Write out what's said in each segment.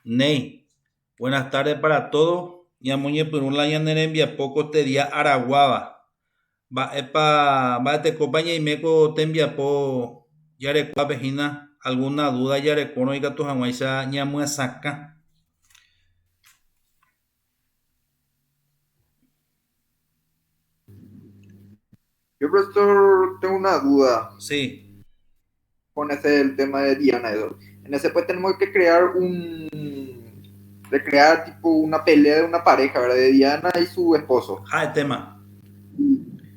Ney, buenas tardes para todos. Ñamoñe por un la envía poco te día Araguaba. Va epa te compañía y meco te envía po yarecua pejina alguna duda yarecono y gato jamaiza ñamue saca. Yo, profesor, tengo una duda Sí, con ese el tema de Diana. En ese pues tenemos que recrear tipo una pelea de una pareja, ¿verdad? De Diana y su esposo. ja el tema,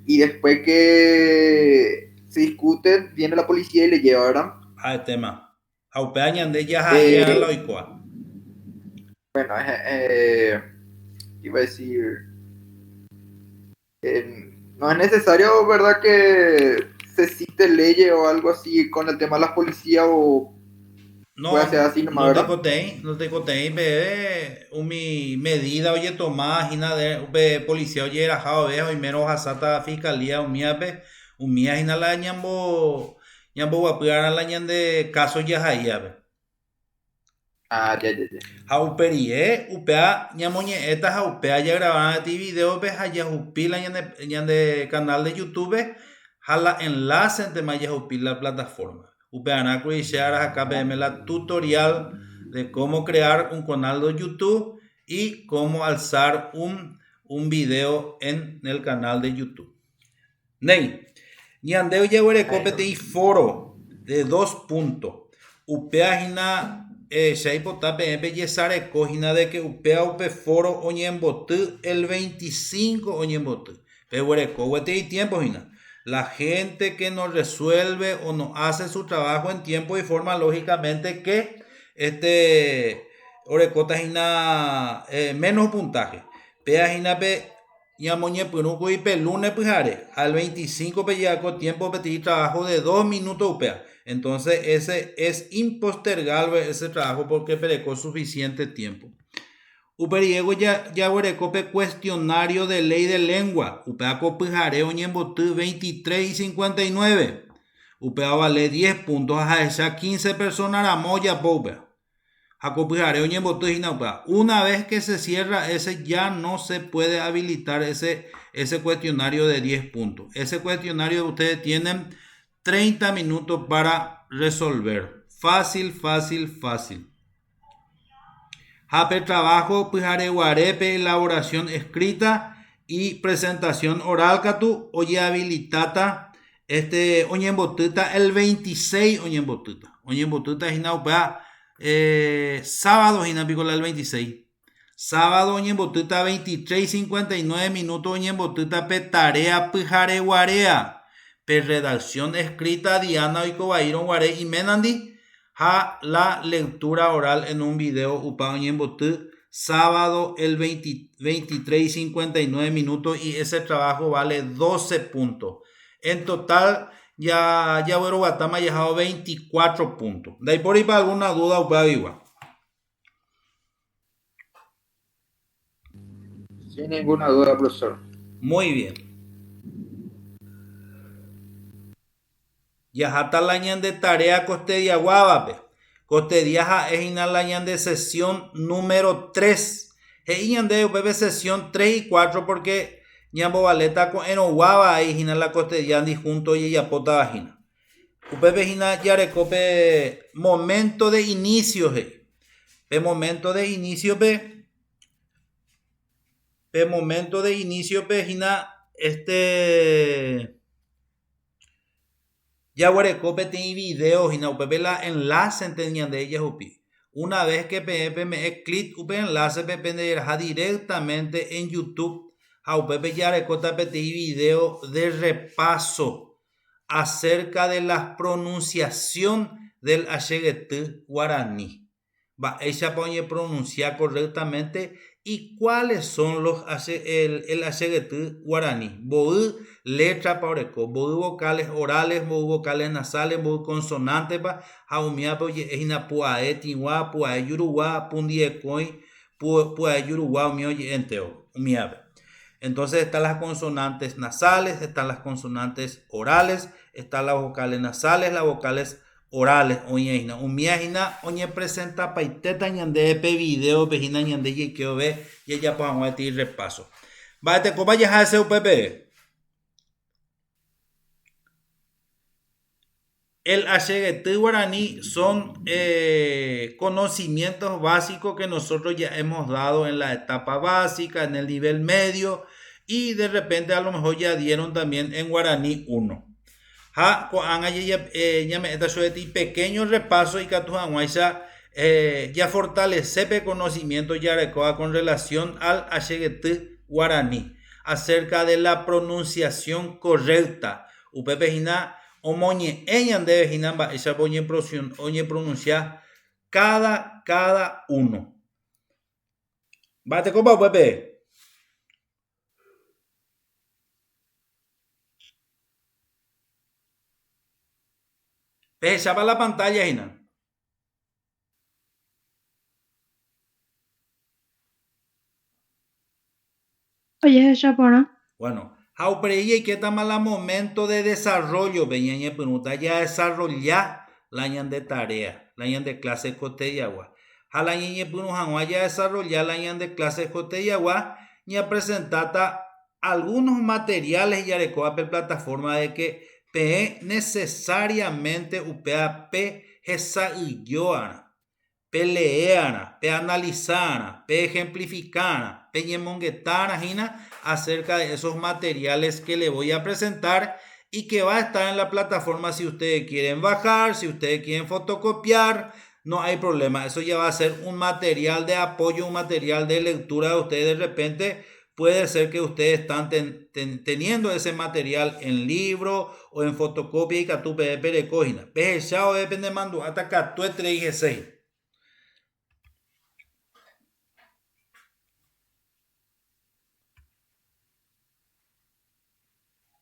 Y después que se discuten, viene la policía y le lleva, ¿verdad? ja el tema. Jaupea ñande ya ya la Eh, oikoa. bueno, iba a decir, no es necesario, ¿verdad? Que se cite leyes o algo así con el tema de la policía o puede ser No, así nomás, ¿verdad? no te contei, ve, mi medida, oye, tomás, y nada, be, policía, oye, era jao, viejo, y menos hasata fiscalía, un mía, y nada, ñambo, guapiara, la ñande, caso ya jaía, ve. Ah, ya, ya, ya. Jauperie, upea, ñamoñe, esta jaupea, ya grabaron a ti video, ve, jaya, jupila, ñande, canal de YouTube, jala enlace, entre más, ya jupila la plataforma. Upeana, share acá, veme la tutorial de cómo crear un canal de YouTube y cómo alzar un video en el canal de YouTube. Ney, ñandeo ya copete y foro de 2 puntos. Upea hina shaipota pe yesare cojina de que upea upe foro oñembotu el 25 oñembotu. Pe huereco huete y tiempo hina. La gente que no resuelve o no hace su trabajo en tiempo y forma, lógicamente que este orecota hina menos puntaje. Pea hina pe ñamoñe punuco y pelune pujare al 25 peyaco tiempo pedir trabajo de 2 minutos upea. Entonces ese es impostergable ese trabajo porque perecó suficiente tiempo. Uperiego ya huerecope cuestionario de ley de lengua. Upeaco pujare oñembotu 23 y 59. Upea vale 10 puntos a esa 15 personas a moya popea. Una vez que se cierra ese, ya no se puede habilitar ese cuestionario de 10 puntos. Ese cuestionario ustedes tienen 30 minutos para resolver. Fácil, fácil, fácil. Hape trabajo, pijare guarepe, elaboración escrita y presentación oral, catu, oye habilitata, oñembotita, el 26 oñembotita. Oñembotita es sábado, hina picola el 26. Sábado, oñembotita, 23:59 minutos, oñembotita, pe tarea, pijare guarea. Pe redacción escrita, Diana Oikobairo guare y menandi a la lectura oral en un video upañembotu sábado el 23:59 minutos y ese trabajo vale 12 puntos. En total ya bueno Guatama ha dejado 24 puntos. De ahí por ahí para alguna duda upa igual. Sin ninguna duda, profesor. Muy bien. Ya hasta la de tarea coste de aguabape. Coste diaja es inalañan de sesión número 3. Es de UPB sesión 3 y 4 porque ñambo baleta con enoguaba ahí hina la coste de junto y yapota vagina. UPB hina yarecope momento de inicio he. Pe momento de inicio pe momento de inicio pe hina ya Guarecope tiene videos y no pepe la enlace tenían de ellas upi. Una vez que pepe me es clic upe enlace pepe directamente en YouTube. A pepe ya recota peti video de repaso acerca de la pronunciación del Asheget guaraní. Va, ella pone pronunciar correctamente y cuáles son el Asheget guaraní. Boú letra paureco, boú vocales orales, boú vocales nasales, boú consonantes pa, jaumia pa oye ejina puae tiwa, puae yuruwa, pundiekoi, puae yuruwa, mi oye enteo, miabe. Entonces están las consonantes nasales, están las consonantes orales, están las vocales nasales, las vocales orales oñe hina umia hina oñe presenta paiteta ñande pe video pe hina ñande ye que ve y ya pues vamos a decir repaso. Vaya copa ya hace UPP. El Ashegetí guaraní son conocimientos básicos que nosotros ya hemos dado en la etapa básica, en el nivel medio, y de repente a lo mejor ya dieron también en guaraní 1. Pequeño repaso y ya fortalece conocimiento ya con relación al Ashegetí guaraní acerca de la pronunciación correcta. Upepejina omoñe eñan debe jinamba esa oñe pronunciar cada uno. Bate copa Pepe. Pesaba la pantalla, Gina. Oye, Japona. Bueno, Jaupreye que está mal momento de desarrollo, veñañe pregunta, ya desarrollar la ñan de tarea, la ñan de clase coteyagua. Jala ñeñe pregunta, ya desarrollar la ñan de clase coteyagua, ya presentata algunos materiales ya de plataforma de que P necesariamente UPAP esa yoana, P leana, P analizana, P ejemplificana, P yemonguetana, Gina, acerca de esos materiales que le voy a presentar y que va a estar en la plataforma si ustedes quieren bajar, si ustedes quieren fotocopiar, no hay problema. Eso ya va a ser un material de apoyo, un material de lectura de ustedes. De repente puede ser que ustedes están teniendo ese material en libro o en fotocopia y catupe de perecógina. Pejechao depende de mando hasta catué 3 y 6.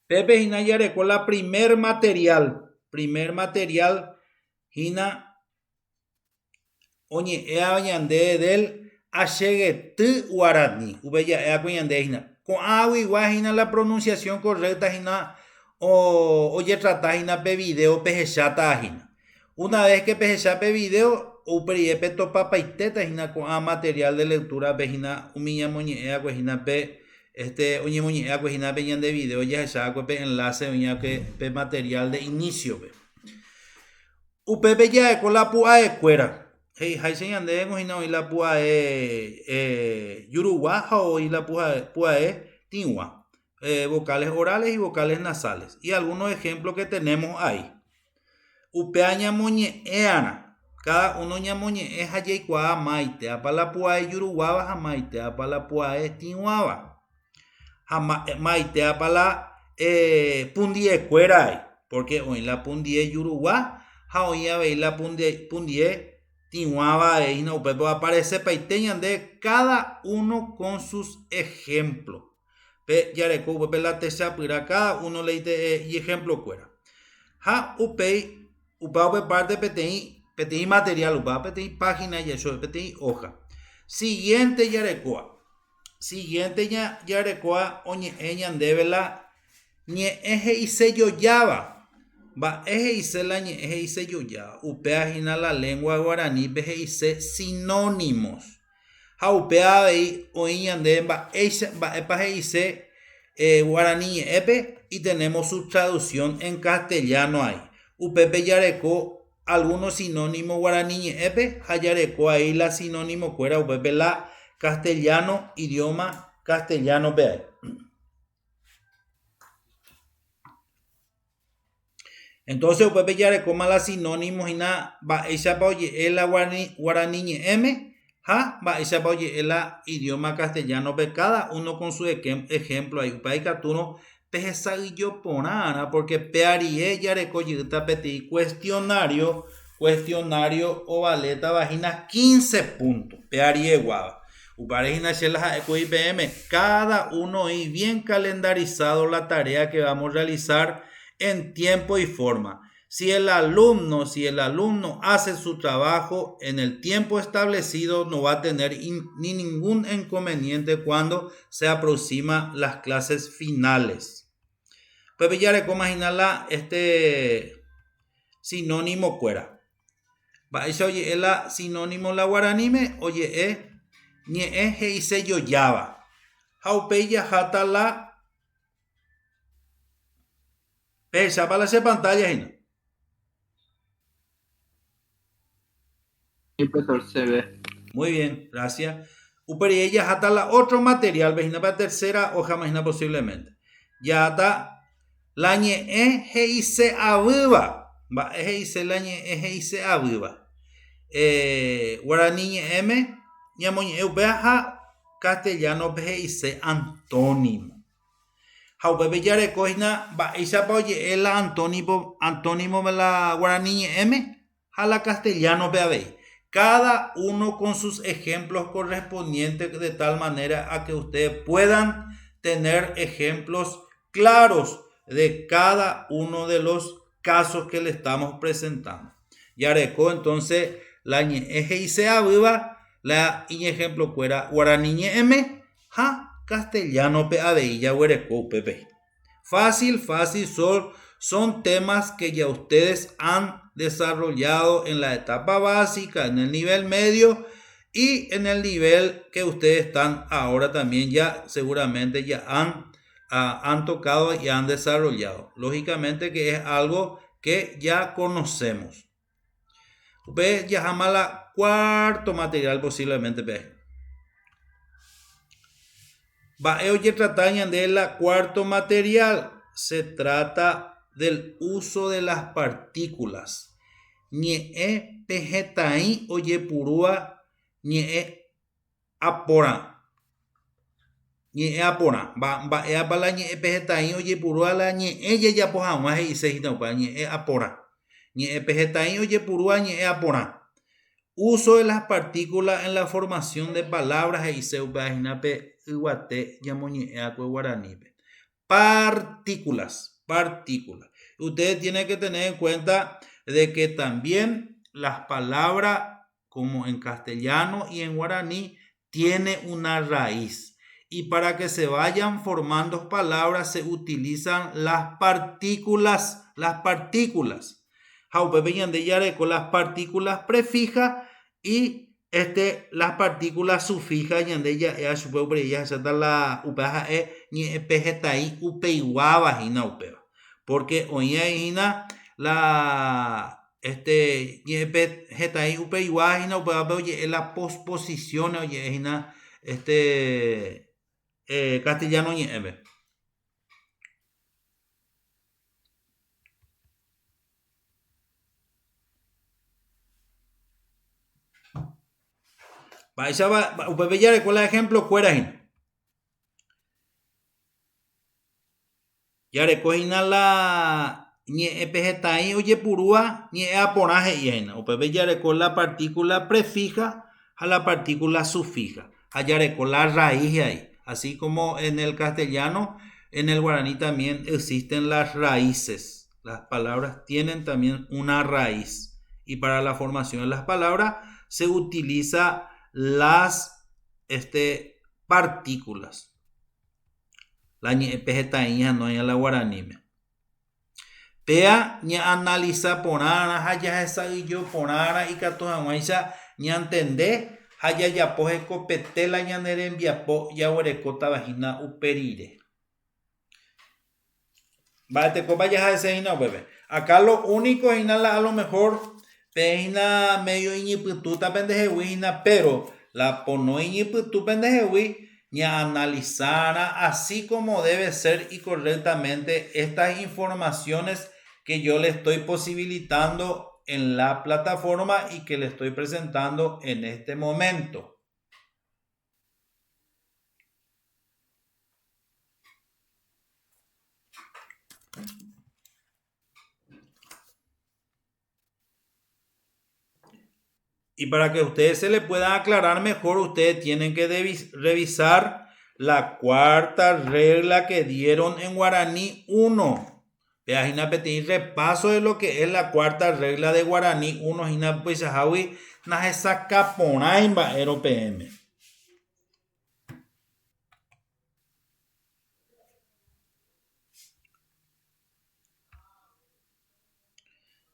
Pepe Hina Yare con la primer material, Hina oñe ea bañande del Ashegetí guaraní, ubeya ea bañande Hina. Con agua igual Hina la pronunciación correcta Hina oye trata Hina pe video pejechata Hina. Una vez que pejecha pe video uperiye pe topa paiteta Hina con a material de lectura pe Hina umiña moñe ea Hina pe oye muñeca pues una peña de video ya se pues enlace oña que pe material de inicio pe upepe ya con la pua de cuera hey hay señan de hemos la pua yuruguá o y la pua tingua vocales orales y vocales nasales y algunos ejemplos que tenemos ahí upeaña moñeana cada uno ñamoñe es allá y cuá maite apa la pua de yuruguá maite apa la pua de tingua maitea para la pundie cuera porque hoy la pundie yuruguá hoy a ver la pundie tinuaba y no pues aparece paiteñan de cada uno con sus ejemplos pe ya le cubo la tesa para cada uno le dice y ejemplo cuera upei parte petei material upa petei página y eso petei hoja siguiente ya le siguiente ya recuerda oñe eñan debela ñe eje y sello yaba va eje y se la ñe eje y sello ya upea hina la lengua guaraní beje y se sinónimos ha upea ahí oñan de va epa y se guaraní epe y tenemos su traducción en castellano ahí upepe ya reco algunos sinónimos guaraní epe hayareco ahí la sinónimo cuera upepe la castellano, idioma castellano, vea. Entonces, usted ya le coma la sinónimos y nada, va esa pa oye el guaraní m, va esa pa oye el idioma castellano, ve cada uno con su ejemplo ahí, para que tú no pesa y yo ponana, porque pearie ya le coye tapeti cuestionario o baleta vagina 15 puntos, pearie guava. Cada uno y bien calendarizado la tarea que vamos a realizar en tiempo y forma. Si el alumno hace su trabajo en el tiempo establecido, no va a tener ni ningún inconveniente cuando se aproximan las clases finales. Pues ya le imaginar sinónimo cuera. Va eso oye la sinónimo la guaranime oye ñe heise yoyaba. Jaupeya jata la pesa para la pantalla hina. Sí, profesor, se ve. Muy bien, gracias. Uperi ella jata la otro material, vejina para tercera hoja imagina posiblemente. Ya está la ñe heise abuba. Va heise la ñe heise abuba. Guaraní ñe m ñamoñe eupeja castellano heise antónimo. Jaupepe yare coina va isapa oye el antónimo de la guaraní m a la castellano peabei. Cada uno con sus ejemplos correspondientes de tal manera a que ustedes puedan tener ejemplos claros de cada uno de los casos que le estamos presentando. Yareco entonces la eje y sea viva la ejemplo fuera guaraní m ja castellano peadeilla huereco pepe. Fácil, son temas que ya ustedes han desarrollado en la etapa básica, en el nivel medio y en el nivel que ustedes están ahora también ya seguramente ya han tocado y han desarrollado. Lógicamente que es algo que ya conocemos. Ustedes ya jamás la cuarto material posiblemente. Oye, tratañan de la cuarto material. Se trata del uso de las partículas. Ñe pejetai oye purúa ñe apora. Ñe apora. Va para ñe pejetai oye purúa la ñe ella ya pojama y se hita para ñe apora. Ñe pejetai oye purúa ñe apora. Uso de las partículas en la formación de palabras y se pe iguate yamoñe acue guaraní. Partículas. Ustedes tienen que tener en cuenta de que también las palabras como en castellano y en guaraní tiene una raíz. Y para que se vayan formando palabras se utilizan las partículas. Jaupepe de yare con las partículas prefijas y las partículas sufijas yande ya ya se da la upaja ni pejetai upeiguaba hina upeva porque oía hina la ni pejetai upeiguaba hina upeva oye la posposición oye hina castellano ni ebe. Upebe ya recuerda ejemplo cuera. Ya recogina la ñe pejetai oye purúa ñe aporaje y upebe ya recuerda la partícula prefija a la partícula sufija. Allá recuerda la raíz ahí. Así como en el castellano, en el guaraní también existen las raíces. Las palabras tienen también una raíz. Y para la formación de las palabras se utiliza las partículas. La ñe pejetai no hay la guaraní. Pea ñe analiza ponara haya esa y yo ponara y cato jamaiza ñe entender haya ya poje copete la ñanere enviapo ya huerecota vagina uperire. Vale, copa ya ese hina bebé. Acá lo único es a lo mejor peina medio iñipututa pendejehuina, pero la pono iñiputu pendejehui ña analizara así como debe ser y correctamente estas informaciones que yo le estoy posibilitando en la plataforma y que le estoy presentando en este momento. Y para que a ustedes se les pueda aclarar mejor, ustedes tienen que revisar la cuarta regla que dieron en Guaraní 1. Vean, pedir repaso de lo que es la cuarta regla de Guaraní 1. Hina pues hawi na esa caponaimba ero PM.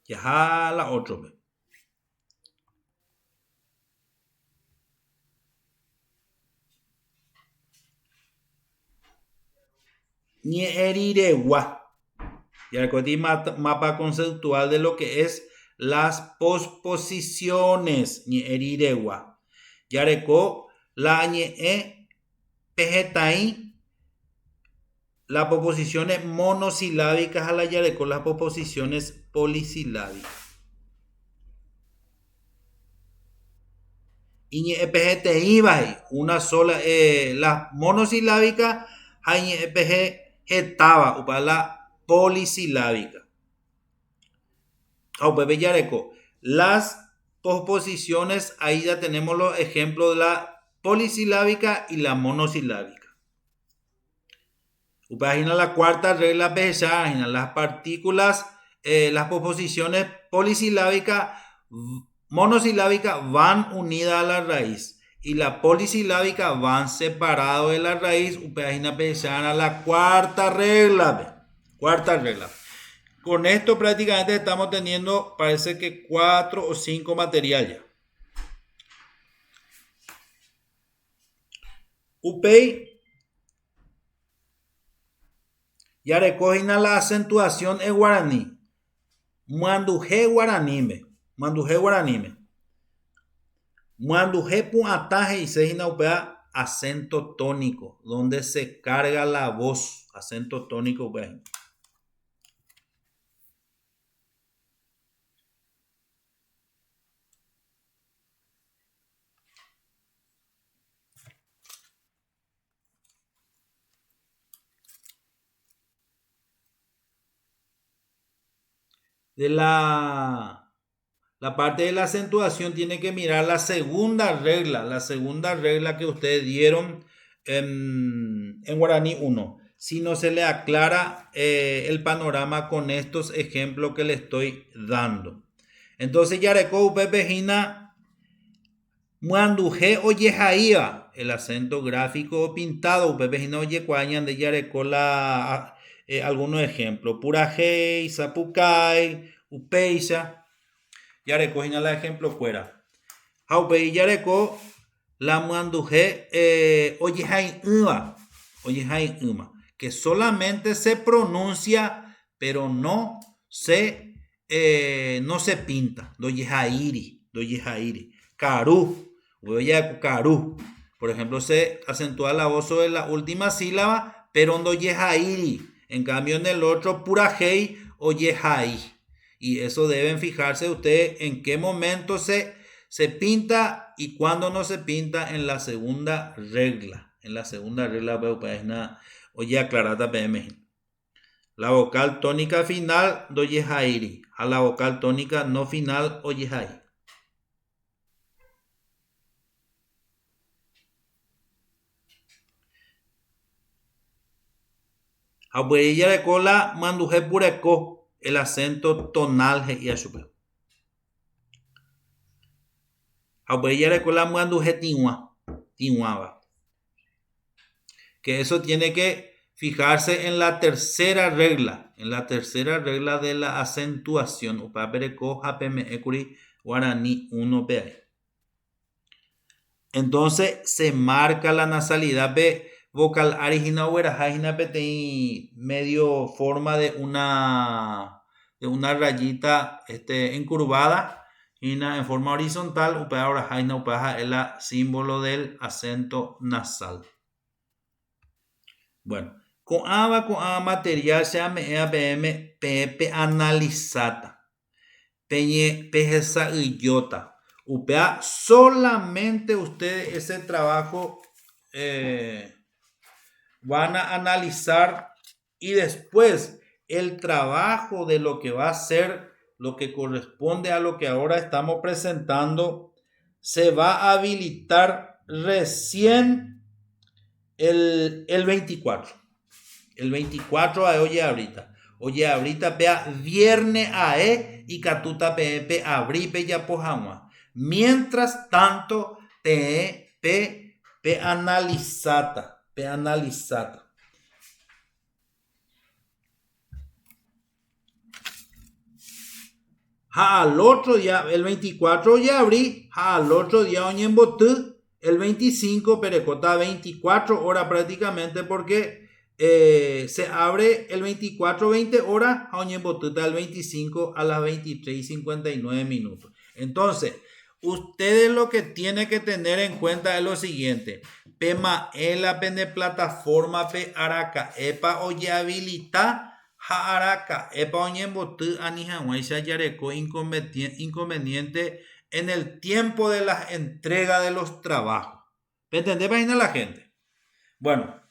Ya la otro. Ñe'ẽriregua. Ya recordé mapa conceptual de lo que es las posposiciones. Ñe'ẽriregua. Ya recó la ñe'ẽ pejetai. Las posposiciones monosilábicas a la ya recó las posposiciones polisilábicas. Y ñe'ẽpejeteĩ una sola, las monosilábicas hay ñe'ẽpejetava upa la polisilábica. Las posposiciones, ahí ya tenemos los ejemplos de la polisilábica y la monosilábica. Upagina la cuarta regla pejechagina, las partículas, las posposiciones polisilábicas, monosilábicas van unidas a la raíz y la polisilábica van separado de la raíz. Upagina pejechagina la cuarta regla. Cuarta regla. Con esto prácticamente estamos teniendo, parece que 4 o 5 materiales ya. Upei ya recogina la acentuación en guaraní. Manduje guaranime. Manduje puataje y se upea acento tónico, donde se carga la voz. Acento tónico, upea. De la parte de la acentuación tiene que mirar la segunda regla que ustedes dieron en guaraní 1. Si no se le aclara el panorama con estos ejemplos que le estoy dando. Entonces yareco upepejina muanduje oyejaía, el acento gráfico pintado upepejina oyecuañan de yareco algunos ejemplos. Purajei, Zapucay, Upeixa. Ya recogina la ejemplo fuera. Haupei ya reco la manduje oyehai uma, que solamente se pronuncia, pero no se pinta. Doyehairi. Caru. Caru. Por ejemplo, se acentúa la voz sobre la última sílaba, pero no doyehairi. En cambio, en el otro, purajei o yehai. Y eso deben fijarse ustedes en qué momento se pinta y cuándo no se pinta en la segunda regla. En la segunda regla, oye, aclarada PM. La vocal tónica final, do yehairi. A la vocal tónica no final, o yehai. Abuela de cola manduje pureco. El acento tonal y asupeo. Abuela de cola manduje tinuaba. Que eso tiene que fijarse en la tercera regla. En la tercera regla de la acentuación. Upapereco hapeme ekuri guaraní 1 Entonces se marca la nasalidad vocal arigina uerajajina petei medio forma de una rayita encurvada en forma horizontal. Upea orajajina upaja es el símbolo del acento nasal. Bueno, con a material se llama pepe analizata. Peñe pejesa idiota. Upea solamente ustedes ese trabajo van a analizar y después el trabajo de lo que va a ser lo que corresponde a lo que ahora estamos presentando se va a habilitar recién el 24. El 24 oye ahorita. Oye ahorita vea viernes ae y catuta pe abripe ya pojama. Mientras tanto pe analizata. al otro día, el 24 de abril, al otro día oñen botu, el 25, perecota 24 horas prácticamente porque se abre el 24 20 horas, a oñen botu el 25 a las 23:59 minutos. Entonces, ustedes lo que tienen que tener en cuenta es lo siguiente. Pema la pende plataforma pe araca epa oye habilita ha araca epa oñen botu anijahuaisha yareco inconveniente en el tiempo de la entrega de los trabajos. ¿Entendés? Imagina la gente. Bueno,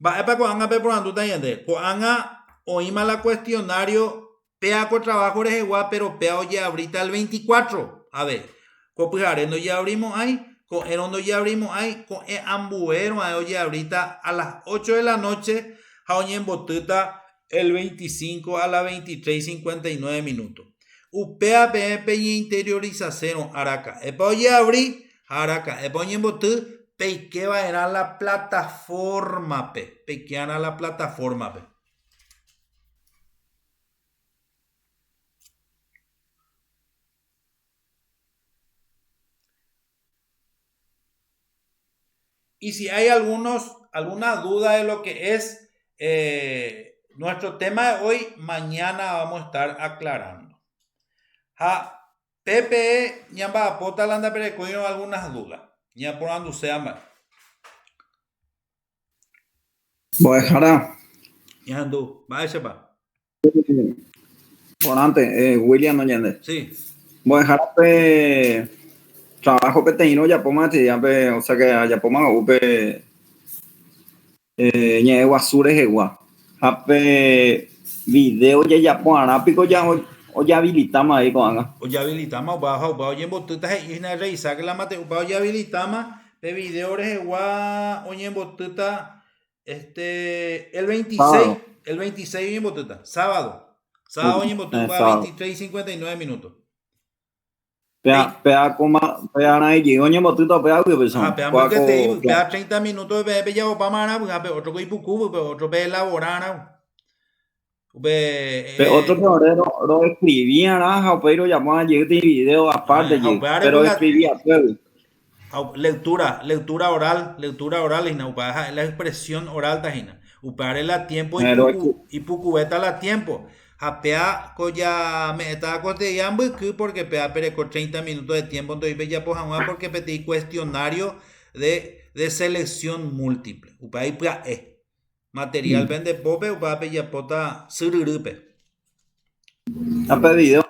va epa coanga pe por anduta yende. Coanga oíma la cuestionario pea con trabajo igual, pero pea oye ahorita el 24. A ver, copijarendo ya abrimos ahí. Con el hondo ya abrimos ahí. Con el ambuero oye ahorita a las 8 de la noche. Jaoñe en botuta el 25 a las 23:59 minutos. Upea PMP y interiorización araca. Epa oye abrir araca. Epa oñe en botu. Peque va a la plataforma pe. Peque a la plataforma pe. Y si hay alguna duda de lo que es nuestro tema de hoy, mañana vamos a estar aclarando. Pepe, ñamba apota landa perecoino algunas dudas. Ya por donde sea más. Voy a dejar Ya ando, va a sepa. por antes, William Allende. Sí. Voy a dejar trabajo que tengo ya poma o sea que ya poma upe ñe guasure jegua. Hape video ya pona pico ya o ya habilitamos ahí con anga. O ya habilitamos baja oye en botuta y na revisar que la mate upa ya habilitamos de video igual oye en botuta el 26 sábado. El 26 en botuta sábado oye en botuta 23:59 minutos. Pea coma pea na y oñe botuta pea que persona. Pea porque te pea 30 minutos de bebé ya pa mana otro que ipucu otro pe elaborar. Otro que no escribía nada, pero llamaba a llegar de video aparte, pero escribía lectura oral, es la expresión oral tajina. Upare la tiempo y pucubeta la tiempo. Japea coya me está cotidiano porque pea pereco 30 minutos de tiempo, entonces ya pues porque pedí cuestionario de selección múltiple. Upare pea material vende pope upare ya pota sururupe. Ha pedido.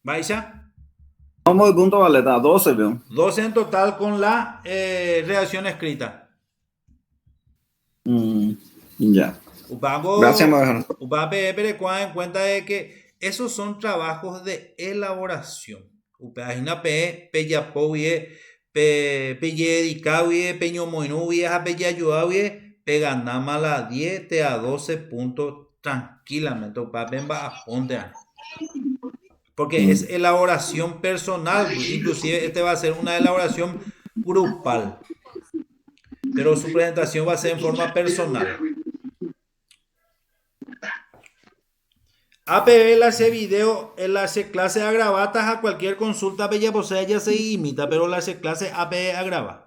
¿Vaisa? Vamos de punto valeta, 12, veo. 12 en total con la redacción escrita. Ya. Gracias, Manuel. Pero en cuenta de que esos son trabajos de elaboración. Upagina pe ya povie pe dedicado peño moinuvie a pe ayudavie pe ganama la 10 a 12 puntos tranquilamente. Upapen va a ponte. Porque es elaboración personal, inclusive este va a ser una elaboración grupal, pero su presentación va a ser en forma personal. APB la hace video, él hace clase a grabatas a cualquier consulta bella posee ya se imita, pero la hace clase APB a grabar.